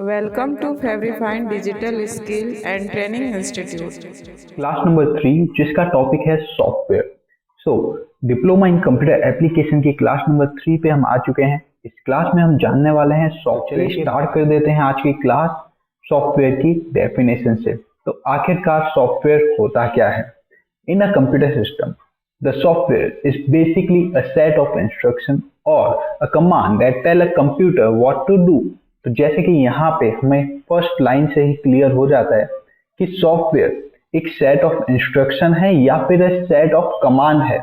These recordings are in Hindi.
Welcome to Fabrifine Digital Skill and Training Institute. Class number 3 जिसका टॉपिक है software. Diploma in computer application की क्लास नंबर 3 पे हम आ चुके हैं। इस क्लास में हम जानने वाले हैं सॉफ्टवेयर। स्टार्ट कर देते हैं आज की क्लास सॉफ्टवेयर की डेफिनेशन से। तो आखिरकार सॉफ्टवेयर होता क्या है? In a computer system the software is basically a set of instruction और a command that tell a computer what to do. तो जैसे कि यहाँ पे हमें फर्स्ट लाइन से ही क्लियर हो जाता है कि सॉफ्टवेयर एक सेट ऑफ इंस्ट्रक्शन है या फिर एक सेट ऑफ कमांड है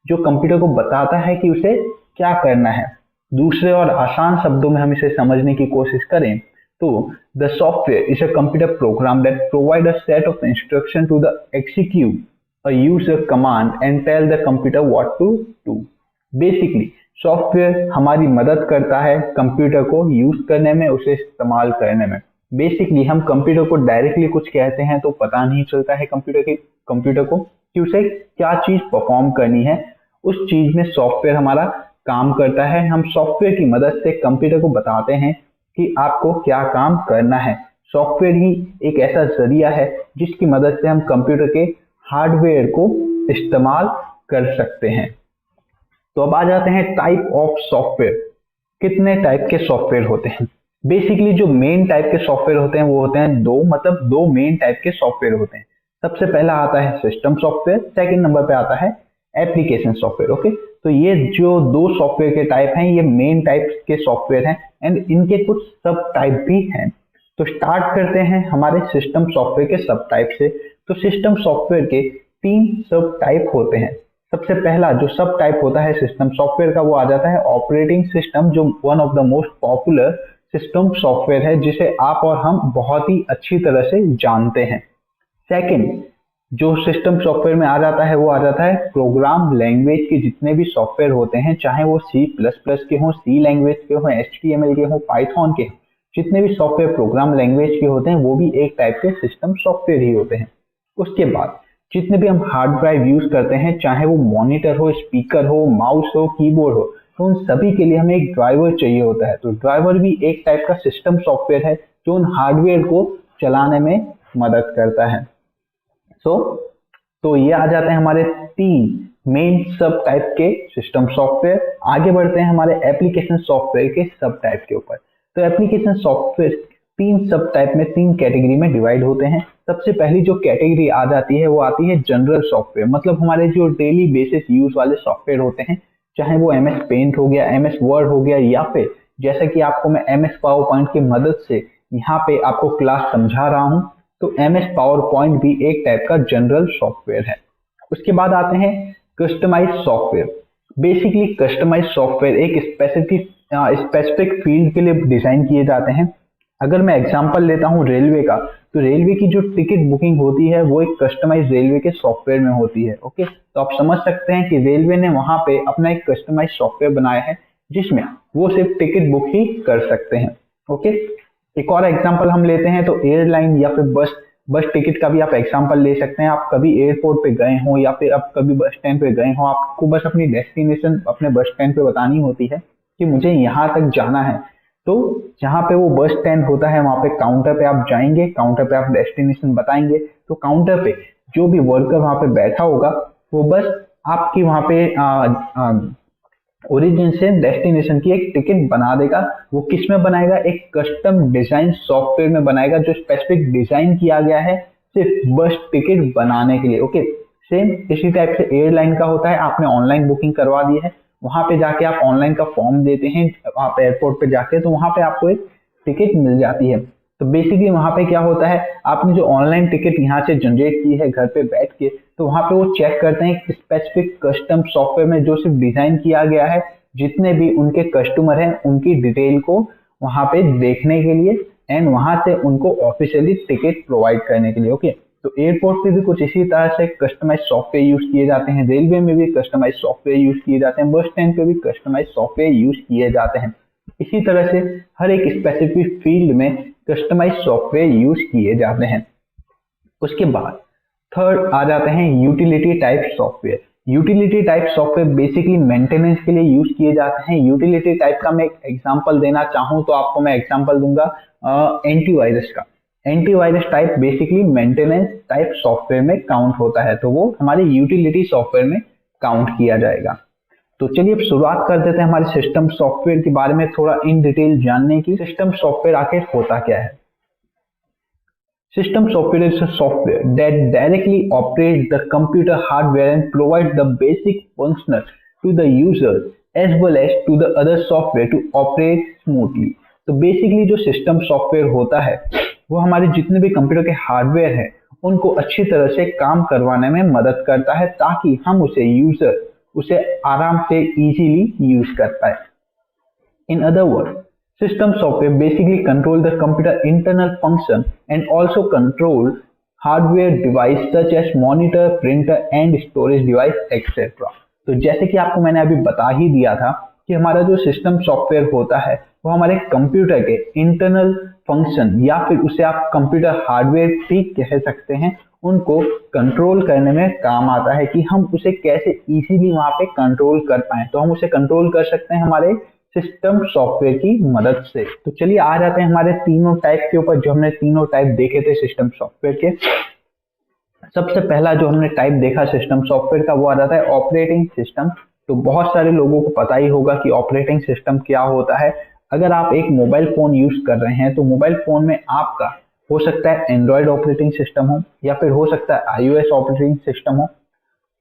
जो कंप्यूटर को बताता है कि उसे क्या करना है। दूसरे और आसान शब्दों में हम इसे समझने की कोशिश करें तो the software is a computer program that provide a set of instruction to the execute a use a command and tell the computer what to do. Basically software हमारी मदद करता है कंप्यूटर को यूज करने में, उसे इस्तेमाल करने में। बेसिकली हम कंप्यूटर को डायरेक्टली कुछ कहते हैं तो पता नहीं चलता है कंप्यूटर को कि उसे क्या चीज परफॉर्म करनी है। उस चीज में सॉफ्टवेयर हमारा काम करता है। हम सॉफ्टवेयर की मदद से कंप्यूटर को बताते हैं कि आपको क्या काम करना है। सॉफ्टवेयर ही एक ऐसा जरिया है जिसकी मदद से हम कंप्यूटर के हार्डवेयर को इस्तेमाल कर सकते हैं। तो अब आ जाते हैं टाइप ऑफ सॉफ्टवेयर। कितने टाइप के सॉफ्टवेयर होते हैं? बेसिकली जो मेन टाइप के सॉफ्टवेयर होते हैं वो होते हैं दो मेन टाइप के सॉफ्टवेयर होते हैं। सबसे पहला आता है सिस्टम सॉफ्टवेयर, सेकंड नंबर पे आता है एप्लीकेशन सॉफ्टवेयर। ओके, तो ये जो दो सॉफ्टवेयर के टाइप हैं ये मेन टाइप के सॉफ्टवेयर हैं एंड इनके कुछ सब टाइप भी हैं। तो स्टार्ट करते हैं हमारे सिस्टम सॉफ्टवेयर के सब टाइप से। तो सिस्टम सॉफ्टवेयर के 3 सब टाइप होते हैं। सबसे पहला जो सब टाइप होता है सिस्टम सॉफ्टवेयर का वो आ जाता है ऑपरेटिंग सिस्टम, जो one of the most popular system software है जिसे आप और हम बहुत ही अच्छी तरह से जानते हैं। सेकंड जो सिस्टम सॉफ्टवेयर में आ जाता है वो आ जाता है प्रोग्राम लैंग्वेज के जितने भी सॉफ्टवेयर होते हैं, चाहे वो C++ के हों, सी लैंग्वेज के हों, HTML के हों, पाइथन के हों, जितने भी सॉफ्टवेयर प्रोग्राम लैंग्वेज के होते हैं वो भी एक टाइप के सिस्टम सॉफ्टवेयर ही होते हैं। उसके बाद जितने भी हम हार्ड ड्राइव यूज करते हैं, चाहे वो मॉनिटर हो, स्पीकर हो, माउस हो, कीबोर्ड हो, तो उन सभी के लिए हमें एक ड्राइवर चाहिए होता है। तो ड्राइवर भी एक टाइप का सिस्टम सॉफ्टवेयर है जो उन हार्डवेयर को चलाने में मदद करता है। तो ये आ जाते हैं हमारे 3 मेन सब टाइप के सिस्टम सॉफ्टवेयर। आगे बढ़ते हैं हमारे एप्लीकेशन सॉफ्टवेयर के सब टाइप के ऊपर। तो एप्लीकेशन सॉफ्टवेयर 3 सब टाइप में 3 कैटेगरी में डिवाइड होते हैं। सबसे पहली जो कैटेगरी आ जाती है वो आती है जनरल सॉफ्टवेयर, मतलब हमारे जो डेली बेसिस यूज वाले सॉफ्टवेयर होते हैं, चाहे वो MS पेंट हो गया, MS वर्ड हो गया, या फिर जैसा कि आपको मैं MS पावर पॉइंट की मदद से यहाँ पे आपको क्लास समझा रहा हूँ, तो MS पावर पॉइंट भी एक टाइप का जनरल सॉफ्टवेयर है। उसके बाद आते हैं customize software. Basically customize software एक स्पेसिफिक फील्ड के लिए डिजाइन किए जाते हैं। अगर मैं एग्जांपल लेता हूं रेलवे का, तो रेलवे की जो टिकट बुकिंग होती है वो एक कस्टमाइज रेलवे के सॉफ्टवेयर में होती है। ओके, तो आप समझ सकते हैं कि रेलवे ने वहां पे अपना एक कस्टमाइज सॉफ्टवेयर बनाया है जिसमें वो सिर्फ टिकट बुक ही कर सकते हैं। ओके, एक और एग्जांपल हम लेते हैं तो एयरलाइन या फिर बस टिकट का भी आप एग्जांपल ले सकते हैं। आप कभी एयरपोर्ट पे गए हो या फिर आप कभी बस स्टैंड पे गए हो, आपको बस अपनी डेस्टिनेशन अपने बस स्टैंड पे बतानी होती है कि मुझे यहाँ तक जाना है। तो जहाँ पे वो बस स्टैंड होता है वहां पे काउंटर पे आप जाएंगे, काउंटर पे आप डेस्टिनेशन बताएंगे, तो काउंटर पे जो भी वर्कर वहां पे बैठा होगा वो बस आपकी वहां पे ओरिजिन से डेस्टिनेशन की एक टिकट बना देगा। वो किस में बनाएगा? एक कस्टम डिजाइन सॉफ्टवेयर में बनाएगा जो स्पेसिफिक डिजाइन किया गया है सिर्फ बस टिकट बनाने के लिए। ओके, सेम इसी टाइप से एयरलाइन का होता है। आपने ऑनलाइन बुकिंग करवा दी है, वहां पे जाके आप ऑनलाइन का फॉर्म देते हैं, आप एयरपोर्ट पे जाके, तो वहां पे आपको एक टिकट मिल जाती है। तो बेसिकली वहां पे क्या होता है, आपने जो ऑनलाइन टिकट यहाँ से जनरेट की है घर पे बैठ के, तो वहां पे वो चेक करते हैं स्पेसिफिक कस्टम सॉफ्टवेयर में जो सिर्फ डिजाइन किया गया है, जितने भी उनके कस्टमर हैं उनकी डिटेल को वहां पे देखने के लिए एंड वहां से उनको ऑफिशियली टिकट प्रोवाइड करने के लिए। ओके, तो एयरपोर्ट पे भी कुछ इसी तरह से कस्टमाइज सॉफ्टवेयर यूज किए जाते हैं, रेलवे में भी कस्टमाइज सॉफ्टवेयर यूज किए जाते हैं, बस स्टैंड पे भी कस्टमाइज सॉफ्टवेयर यूज किए जाते हैं। इसी तरह से हर एक स्पेसिफिक फील्ड में कस्टमाइज सॉफ्टवेयर यूज किए जाते हैं। उसके बाद थर्ड आ जाते हैं utility type software. Utility type software basically maintenance के लिए यूज किए जाते हैं। यूटिलिटी टाइप का मैं एक एग्जांपल देना चाहूं तो आपको मैं एग्जांपल दूंगा एंटीवायरस का। Antivirus type basically maintenance type software में काउंट होता है, तो वो हमारे यूटिलिटी सॉफ्टवेयर में काउंट किया जाएगा। तो चलिए अब शुरुआत कर देते हैं हमारे सिस्टम सॉफ्टवेयर के बारे में थोड़ा इन डिटेल जानने की। सिस्टम सॉफ्टवेयर आखिर होता क्या है? System software is a software that directly operates the computer hardware and provides the basic functions to the user as well as to the other software to operate smoothly। तो बेसिकली जो सिस्टम सॉफ्टवेयर होता है वो हमारे जितने भी कंप्यूटर के हार्डवेयर हैं उनको अच्छी तरह से काम करवाने में मदद करता है, ताकि हम यूजर उसे आराम से इजीली यूज कर पाए। In other words, system software basically control the computer internal function and also control hardware device such as monitor, printer and storage device etc। तो जैसे कि आपको मैंने अभी बता ही दिया था कि हमारा जो सिस्टम सॉफ्टवेयर होता है वो हमारे कंप्यूटर के इंटरनल फंक्शन या फिर उसे आप कंप्यूटर हार्डवेयर भी कह सकते हैं, उनको कंट्रोल करने में काम आता है कि हम उसे कैसे इजीली वहां पे कंट्रोल कर पाए। तो हम उसे कंट्रोल कर सकते हैं हमारे सिस्टम सॉफ्टवेयर की मदद से। तो चलिए आ जाते हैं हमारे तीनों टाइप के ऊपर, जो हमने तीनों टाइप देखे थे सिस्टम सॉफ्टवेयर के। सबसे पहला जो हमने टाइप देखा सिस्टम सॉफ्टवेयर का वो आ जाता है ऑपरेटिंग सिस्टम। तो बहुत सारे लोगों को पता ही होगा कि ऑपरेटिंग सिस्टम क्या होता है। अगर आप एक मोबाइल फोन यूज कर रहे हैं तो मोबाइल फोन में आपका हो सकता है एंड्रॉयड ऑपरेटिंग सिस्टम हो या फिर हो सकता है iOS ऑपरेटिंग सिस्टम हो।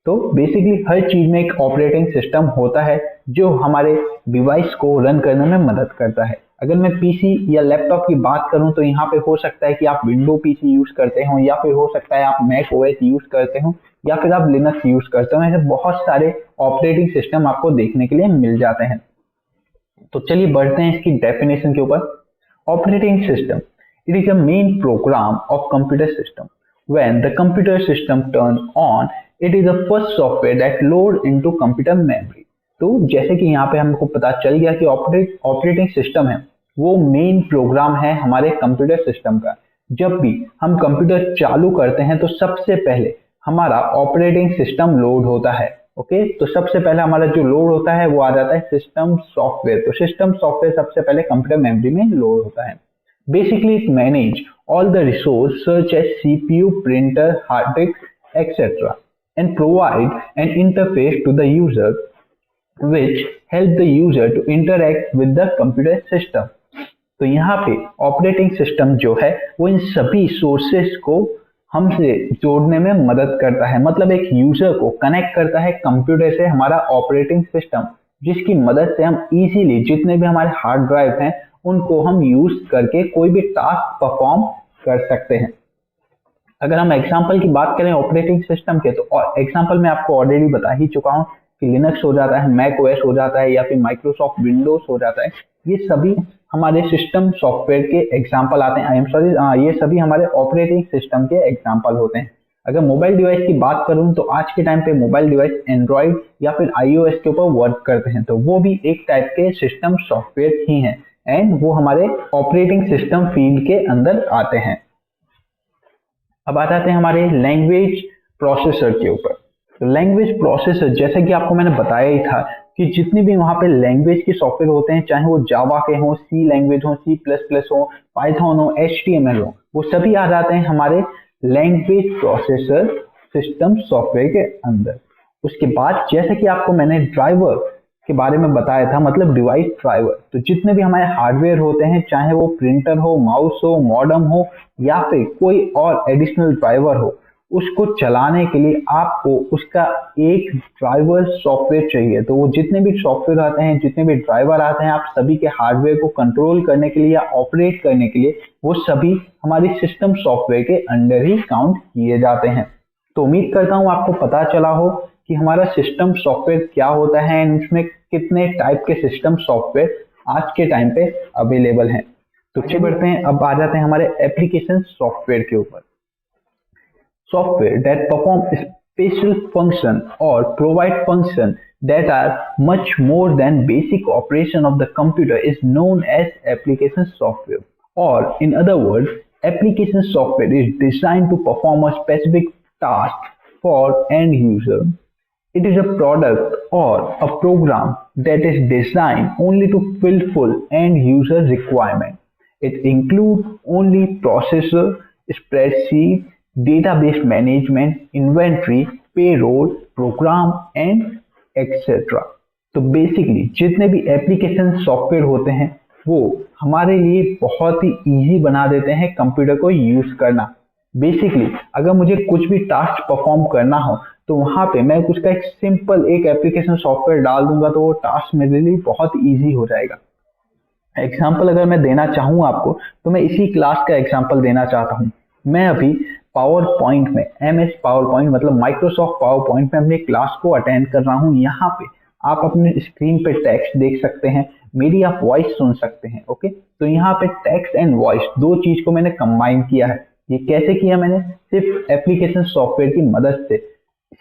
तो बेसिकली हर चीज में एक ऑपरेटिंग सिस्टम होता है जो हमारे डिवाइस को रन करने में मदद करता है। अगर मैं पीसी या लैपटॉप की बात करूं तो यहाँ पे हो सकता है कि आप विंडो पीसी यूज करते हो, या फिर हो सकता है आप मैक ओएस यूज करते हो, या फिर आप लिनक्स यूज करते हो। ऐसे बहुत सारे ऑपरेटिंग सिस्टम आपको देखने के लिए मिल जाते हैं। तो चलिए बढ़ते हैं इसकी डेफिनेशन के ऊपर। Operating system, it is a main program of computer system. When the computer system turn on, it is the first software that load into computer memory। तो जैसे कि यहाँ पे हमको पता चल गया कि ऑपरेटिंग सिस्टम है वो मेन प्रोग्राम है हमारे कंप्यूटर सिस्टम का। जब भी हम कंप्यूटर चालू करते हैं तो सबसे पहले हमारा ऑपरेटिंग सिस्टम लोड होता है। ओके, तो सबसे पहले हमारा जो लोड होता है वो आ जाता है सिस्टम सॉफ्टवेयर। तो सिस्टम सॉफ्टवेयर सबसे पहले कंप्यूटर मेमोरी में लोड होता है। Basically, it manage all the resources such as CPU, printer, hard disk, etc. and provide an interface to the user which help the user to interact with the computer system। तो यहाँ पे ऑपरेटिंग सिस्टम जो है वो इन सभी सोर्सेस को हमसे जोड़ने में मदद करता है। मतलब एक यूजर को कनेक्ट करता है कंप्यूटर से हमारा ऑपरेटिंग सिस्टम, जिसकी मदद से हम इजीली जितने भी हमारे हार्ड ड्राइव हैं उनको हम यूज करके कोई भी टास्क परफॉर्म कर सकते हैं। अगर हम एग्जांपल की बात करें ऑपरेटिंग सिस्टम के, तो एग्जांपल मैं आपको ऑलरेडी बता ही चुका हूं कि लिनक्स हो जाता है, मैक ओएस हो जाता है, या फिर माइक्रोसॉफ्ट विंडोज हो जाता है। ये सभी हमारे सिस्टम सॉफ्टवेयर के एग्जांपल आते हैं। ये सभी हमारे ऑपरेटिंग सिस्टम के एग्जांपल होते हैं। अगर मोबाइल डिवाइस की बात करूं तो आज के टाइम पे मोबाइल डिवाइस एंड्रॉइड या फिर iOS के ऊपर वर्क करते हैं, तो वो भी एक टाइप के सिस्टम सॉफ्टवेयर ही हैं एंड वो हमारे ऑपरेटिंग सिस्टम फील्ड के अंदर आते हैं। अब आ जाते हैं हमारे लैंग्वेज प्रोसेसर के ऊपर। तो लैंग्वेज प्रोसेसर जैसे कि आपको मैंने बताया ही था कि जितने भी वहां पे लैंग्वेज के सॉफ्टवेयर होते हैं, चाहे वो जावा के हो, सी लैंग्वेज हो, C++ हो, पाइथन हो, HTML हो, वो सभी आ जाते हैं हमारे लैंग्वेज प्रोसेसर सिस्टम सॉफ्टवेयर के अंदर। उसके बाद जैसे कि आपको मैंने ड्राइवर के बारे में बताया था, मतलब डिवाइस ड्राइवर। तो जितने भी हमारे हार्डवेयर होते हैं, चाहे वो प्रिंटर हो, माउस हो, मॉडेम हो, या फिर कोई और एडिशनल ड्राइवर हो, उसको चलाने के लिए आपको उसका एक ड्राइवर सॉफ्टवेयर चाहिए। तो वो जितने भी सॉफ्टवेयर आते हैं, जितने भी ड्राइवर आते हैं, आप सभी के हार्डवेयर को कंट्रोल करने के लिए या ऑपरेट करने के लिए वो सभी हमारी सिस्टम सॉफ्टवेयर के अंडर ही काउंट किए जाते हैं। तो उम्मीद करता हूँ आपको पता चला हो कि हमारा सिस्टम सॉफ्टवेयर क्या होता है एंड उसमें कितने टाइप के सिस्टम सॉफ्टवेयर आज के टाइम पे अवेलेबल हैं। तो चलिए बढ़ते हैं, अब आ जाते हैं हमारे एप्लीकेशन सॉफ्टवेयर के ऊपर। Software that perform special function or provide function that are much more than basic operation of the computer is known as application software, or in other words, application software is designed to perform a specific task for end user. It is a product or a program that is designed only to fulfill end user requirement It includes only processor, spreadsheet, database management, inventory, payroll, program and etc. तो बेसिकली जितने भी एप्लीकेशन सॉफ्टवेयर होते हैं वो हमारे लिए बहुत ही इजी बना देते हैं कंप्यूटर को यूज करना। बेसिकली अगर मुझे कुछ भी टास्क परफॉर्म करना हो तो वहां पे मैं उसका एक सिंपल एक एप्लीकेशन सॉफ्टवेयर डाल दूंगा तो वो टास्क मेरे लिए बहुत इजी हो जाएगा। एग्जाम्पल अगर मैं देना चाहूँ आपको तो मैं इसी क्लास का एग्जाम्पल देना चाहता हूँ। मैं अभी पावर पॉइंट में MS पावर पॉइंट मतलब माइक्रोसॉफ्ट पावर पॉइंट में अपनी क्लास को अटेंड कर रहा हूँ। यहाँ पे आप अपने स्क्रीन पे टेक्स्ट देख सकते हैं, मेरी आप वॉइस सुन सकते हैं। ओके, तो यहाँ पे टेक्स्ट एंड वॉइस दो चीज को मैंने कंबाइन किया है। ये कैसे किया मैंने? सिर्फ एप्लीकेशन सॉफ्टवेयर की मदद से,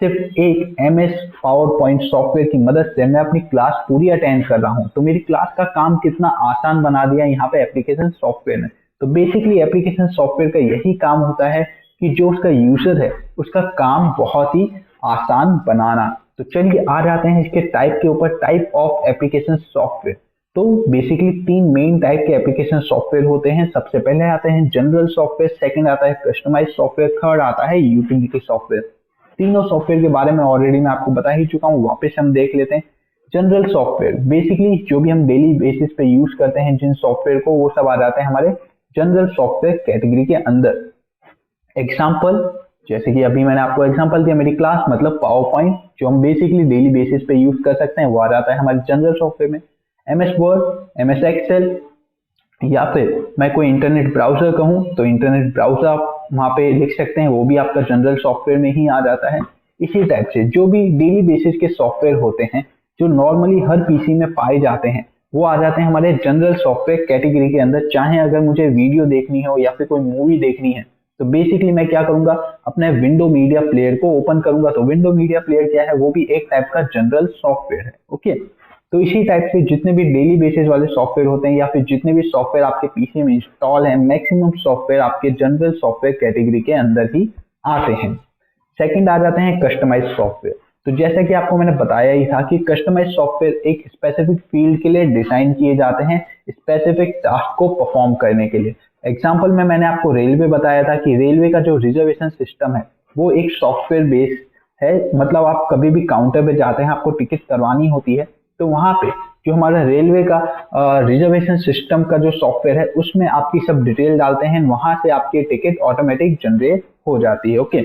सिर्फ एक MS पावर पॉइंट सॉफ्टवेयर की मदद से मैं अपनी क्लास पूरी अटेंड कर रहा हूँ। तो मेरी क्लास का काम कितना आसान बना दिया यहाँ पे एप्लीकेशन सॉफ्टवेयर ने। तो बेसिकली एप्लीकेशन सॉफ्टवेयर का यही काम होता है कि जो उसका यूजर है उसका काम बहुत ही आसान बनाना। तो चलिए आ जाते हैं इसके टाइप के ऊपर, टाइप ऑफ एप्लीकेशन सॉफ्टवेयर। तो बेसिकली तीन मेन टाइप के एप्लीकेशन सॉफ्टवेयर होते हैं। सबसे पहले आते हैं जनरल सॉफ्टवेयर, सेकंड आता है कस्टमाइज सॉफ्टवेयर, थर्ड आता है यूटिलिटी सॉफ्टवेयर। तीनों सॉफ्टवेयर के बारे में ऑलरेडी मैं आपको बता ही चुका हूँ, वापस हम देख लेते हैं। जनरल सॉफ्टवेयर बेसिकली जो भी हम डेली बेसिस पे यूज करते हैं जिन सॉफ्टवेयर को, वो सब आ जाते हैं हमारे जनरल सॉफ्टवेयर कैटेगरी के अंदर। एग्जाम्पल जैसे कि अभी मैंने आपको एग्जांपल दिया, मेरी क्लास मतलब पावर पॉइंट जो हम बेसिकली डेली बेसिस पे यूज कर सकते हैं वो आ जाता है हमारे जनरल सॉफ्टवेयर में। MS वर्ड, MS एक्सेल, या फिर मैं कोई इंटरनेट ब्राउजर कहूँ तो इंटरनेट ब्राउजर आप वहाँ पे लिख सकते हैं, वो भी आपका जनरल सॉफ्टवेयर में ही आ जाता है। इसी टाइप से जो भी डेली बेसिस के सॉफ्टवेयर होते हैं जो नॉर्मली हर पीसी में पाए जाते हैं वो आ जाते हैं हमारे जनरल सॉफ्टवेयर कैटेगरी के अंदर। चाहे अगर मुझे वीडियो देखनी हो या फिर कोई मूवी देखनी है तो बेसिकली मैं क्या करूंगा, अपने विंडो मीडिया प्लेयर को ओपन करूंगा। तो विंडो मीडिया प्लेयर क्या है, वो भी एक टाइप का जनरल सॉफ्टवेयर है। ओके, तो इसी टाइप से जितने भी डेली बेसिस वाले सॉफ्टवेयर होते हैं या फिर जितने भी सॉफ्टवेयर आपके पीसी में इंस्टॉल है, मैक्सिमम सॉफ्टवेयर आपके जनरल सॉफ्टवेयर कैटेगरी के अंदर ही आते हैं। सेकंड आ जाते हैं कस्टमाइज सॉफ्टवेयर। तो जैसा कि आपको मैंने बताया ही था कि कस्टमाइज सॉफ्टवेयर एक स्पेसिफिक फील्ड के लिए डिजाइन किए जाते हैं, स्पेसिफिक टास्क को परफॉर्म करने के लिए। एग्जाम्पल में मैंने आपको रेलवे बताया था कि रेलवे का जो रिजर्वेशन सिस्टम है वो एक सॉफ्टवेयर बेस्ड है। मतलब आप कभी भी काउंटर पे जाते हैं, आपको टिकट करवानी होती है तो वहां पे जो हमारा रेलवे का रिजर्वेशन सिस्टम का जो सॉफ्टवेयर है उसमें आपकी सब डिटेल डालते हैं, वहां से आपकी टिकट ऑटोमेटिक जनरेट हो जाती है। ओके,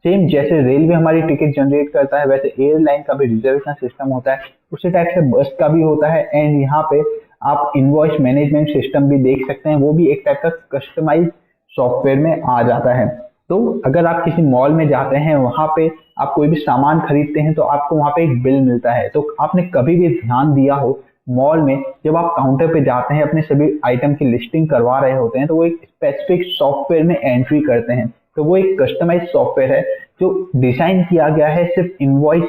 सेम जैसे रेलवे हमारी टिकट जनरेट करता है वैसे एयरलाइन का भी रिजर्वेशन सिस्टम होता है, उसी टाइप से बस का भी होता है। एंड यहाँ पे आप इनवॉइस मैनेजमेंट सिस्टम भी देख सकते हैं, वो भी एक टाइप का कस्टमाइज सॉफ्टवेयर में आ जाता है। तो अगर आप किसी मॉल में जाते हैं, वहां पे आप कोई भी सामान खरीदते हैं तो आपको वहां पे एक बिल मिलता है। तो आपने कभी भी ध्यान दिया हो मॉल में जब आप काउंटर पे जाते हैं अपने सभी आइटम की लिस्टिंग करवा रहे होते हैं तो वो एक स्पेसिफिक सॉफ्टवेयर में एंट्री करते हैं। तो वो एक कस्टमाइज सॉफ्टवेयर है जो डिजाइन किया गया है सिर्फ इनवॉइस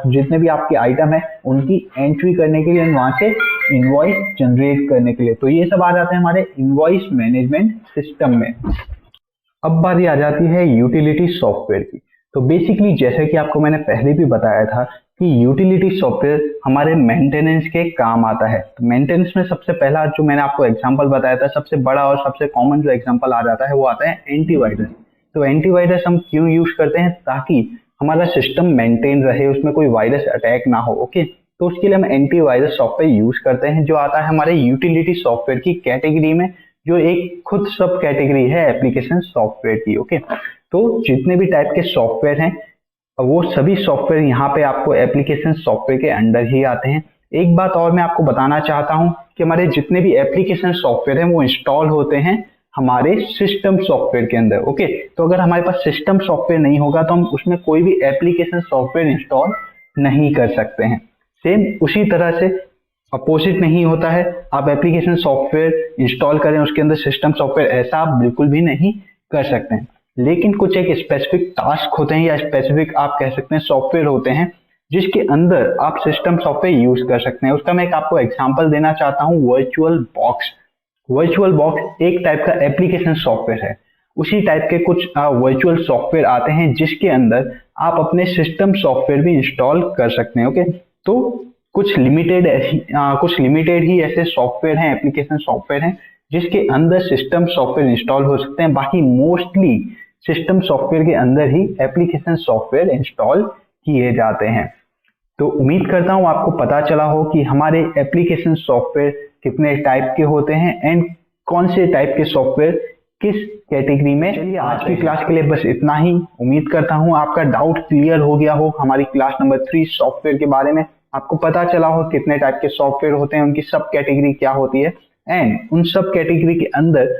जितने भी आपके आइटम है उनकी एंट्री करने के लिए, वहां से इनवॉइस जनरेट करने के लिए। तो ये सब आ जाते हैं हमारे इनवॉइस मैनेजमेंट सिस्टम में। अब बारी आ जाती है यूटिलिटी सॉफ्टवेयर की। तो बेसिकली जैसे कि आपको मैंने पहले भी बताया था कि यूटिलिटी सॉफ्टवेयर हमारे मेंटेनेंस के काम आता है। तो मेंटेनेंस में सबसे पहला जो मैंने आपको एग्जांपल बताया था, सबसे बड़ा और सबसे कॉमन जो एग्जांपल आ जाता है वो आता है एंटीवायरस। तो एंटीवायरस हम क्यों यूज करते हैं? ताकि हमारा सिस्टम मेंटेन रहे, उसमें कोई वायरस अटैक ना हो। ओके, तो उसके लिए हम एंटीवायरस सॉफ्टवेयर यूज करते हैं जो आता है हमारे यूटिलिटी सॉफ्टवेयर की कैटेगरी में, जो एक खुद सब कैटेगरी है एप्लीकेशन सॉफ्टवेयर की। ओके, तो जितने भी टाइप के सॉफ्टवेयर हैं वो सभी सॉफ्टवेयर यहाँ पे आपको एप्लीकेशन सॉफ्टवेयर के अंडर ही आते हैं। एक बात और मैं आपको बताना चाहता हूँ कि हमारे जितने भी एप्लीकेशन सॉफ्टवेयर हैं वो इंस्टॉल होते हैं हमारे सिस्टम सॉफ्टवेयर के अंदर। ओके, तो अगर हमारे पास सिस्टम सॉफ्टवेयर नहीं होगा तो हम उसमें कोई भी एप्लीकेशन सॉफ्टवेयर इंस्टॉल नहीं कर सकते हैं। सेम उसी तरह से अपोजिट नहीं होता है, आप एप्लीकेशन सॉफ्टवेयर इंस्टॉल करें उसके अंदर सिस्टम सॉफ्टवेयर, ऐसा आप बिल्कुल भी नहीं कर सकते हैं। लेकिन कुछ एक स्पेसिफिक टास्क होते हैं या स्पेसिफिक आप कह सकते हैं सॉफ्टवेयर होते हैं जिसके अंदर आप सिस्टम सॉफ्टवेयर यूज कर सकते हैं। उसका मैं एक आपको एग्जांपल देना चाहता हूँ, वर्चुअल बॉक्स। वर्चुअल बॉक्स एक टाइप का एप्लीकेशन सॉफ्टवेयर है। उसी टाइप के कुछ वर्चुअल सॉफ्टवेयर आते हैं जिसके अंदर आप अपने सिस्टम सॉफ्टवेयर भी इंस्टॉल कर सकते हैं। ओके, तो कुछ लिमिटेड ही ऐसे सॉफ्टवेयर हैं, एप्लीकेशन सॉफ्टवेयर हैं जिसके अंदर सिस्टम सॉफ्टवेयर इंस्टॉल हो सकते हैं। बाकी मोस्टली सिस्टम सॉफ्टवेयर के अंदर ही एप्लीकेशन सॉफ्टवेयर इंस्टॉल किए जाते हैं। तो उम्मीद करता हूं आपको पता चला हो कि हमारे एप्लीकेशन सॉफ्टवेयर कितने टाइप के होते हैं एंड कौन से टाइप के सॉफ्टवेयर किस कैटेगरी में। चलिए आज की क्लास के लिए बस इतना ही। उम्मीद करता हूं आपका डाउट क्लियर हो गया हो हमारी क्लास नंबर 3 सॉफ्टवेयर के बारे में। आपको पता चला हो कितने टाइप के सॉफ्टवेयर होते हैं, उनकी सब कैटेगरी क्या होती है एंड उन सब कैटेगरी के अंदर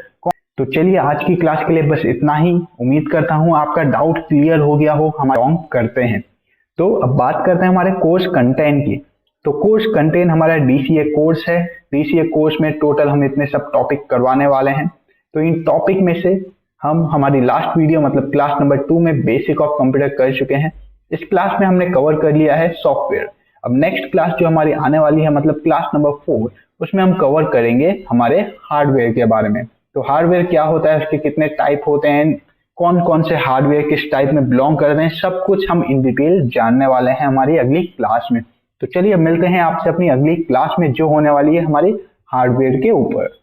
तो चलिए आज की क्लास के लिए बस इतना ही। उम्मीद करता हूं आपका डाउट क्लियर हो गया हो। हम करते हैं तो अब बात करते हैं हमारे कोर्स कंटेंट की। तो कोर्स कंटेंट हमारा डीसीए कोर्स है। डीसीए कोर्स में टोटल हम इतने सब टॉपिक करवाने वाले हैं। तो इन टॉपिक में से हम हमारी लास्ट वीडियो मतलब क्लास नंबर 2 में बेसिक ऑफ कंप्यूटर कर चुके हैं। इस क्लास में हमने कवर कर लिया है सॉफ्टवेयर। अब नेक्स्ट क्लास जो हमारी आने वाली है मतलब क्लास नंबर 4, उसमें हम कवर करेंगे हमारे हार्डवेयर के बारे में। तो हार्डवेयर क्या होता है, उसके कितने टाइप होते हैं, कौन कौन से हार्डवेयर किस टाइप में बिलोंग करते हैं, सब कुछ हम इन डिटेल जानने वाले हैं हमारी अगली क्लास में। तो चलिए अब मिलते हैं आपसे अपनी अगली क्लास में जो होने वाली है हमारी हार्डवेयर के ऊपर।